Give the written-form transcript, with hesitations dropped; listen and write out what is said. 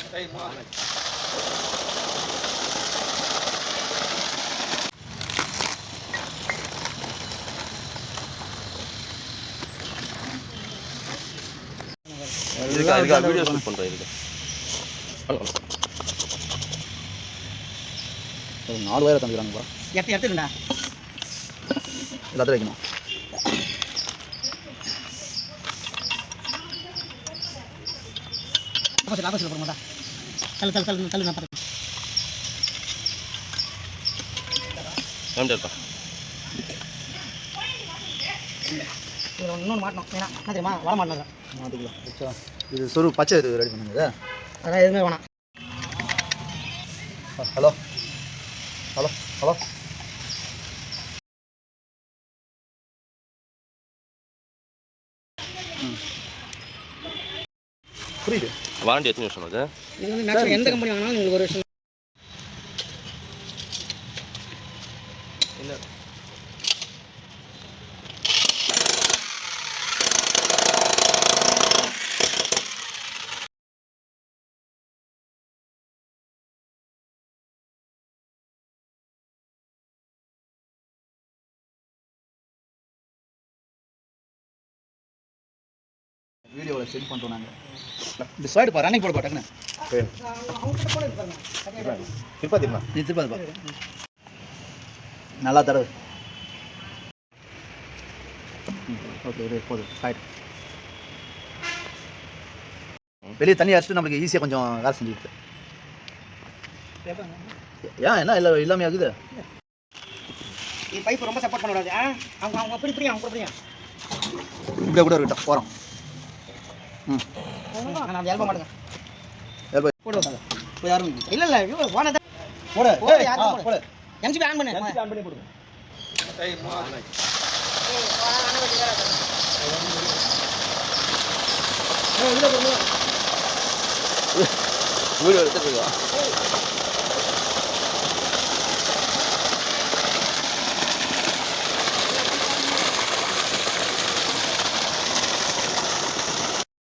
இதுக்கு video shoot பண்றேன். இதுக்கு 4 வயரை தந்துக்கிறாங்கப்பா. எடுத்துடா எல்லாத்தையும் வைக்கணும். ஆப்போசிட் போட மாட்டா. தள்ளு நான் பாருங்க. ஏம்டா இன்னொன்று மாட்டணும். வேணாம் என்ன தெரியுமா, வர மாட்டேன். மாற்றிக்கலாம். இது சொரு பச்சை இது ரெடி பண்ணுங்க. அதான் எதுவுமே வேணாம். ஹலோ ஹலோ ஹலோ புரியுது. வாரண்டி எத்தனை வருஷம் அது? நீங்கள் வந்து மேக்ஸிமம் எந்த கம்பெனி வாங்கினாலும் நீங்கள் ஒரு வருஷம். இல்லை வீடியோவில் சென்ட் பண்ணுறோம் நாங்கள். இந்த சைடு பாரு, அன்னைக்கு போட பாட்டேங்கண்ணே. திருப்பாதிம்மா நீ திருப்பாதிப்பா. நல்லா தடவை. ஓகே இது போதும். சைடு வெளியே தண்ணி அடிச்சுட்டு நம்மளுக்கு ஈஸியாக கொஞ்சம் வேலை செஞ்சுக்கிட்டு. ஏன் என்ன இல்லை இல்லாமல் ஆகுது. பைப் ரொம்ப சப்போர்ட் பண்ணக்கூடாது. அவங்க அப்படி புரியும், அவங்க புரியும். இப்படியே கூட இருக்கட்டும் போகிறோம். நான் எல்பா மாட்டேங்க. எல்பா போடுவாங்க. போய் யாரும் இல்லை இல்லை போனதான் போடு. போடு எம்சிபி ஆன் பண்ணு. எம்சிபி ஆன் பண்ணி போடுங்க. வீடியோ எடுத்துட்டு இருக்கோம்.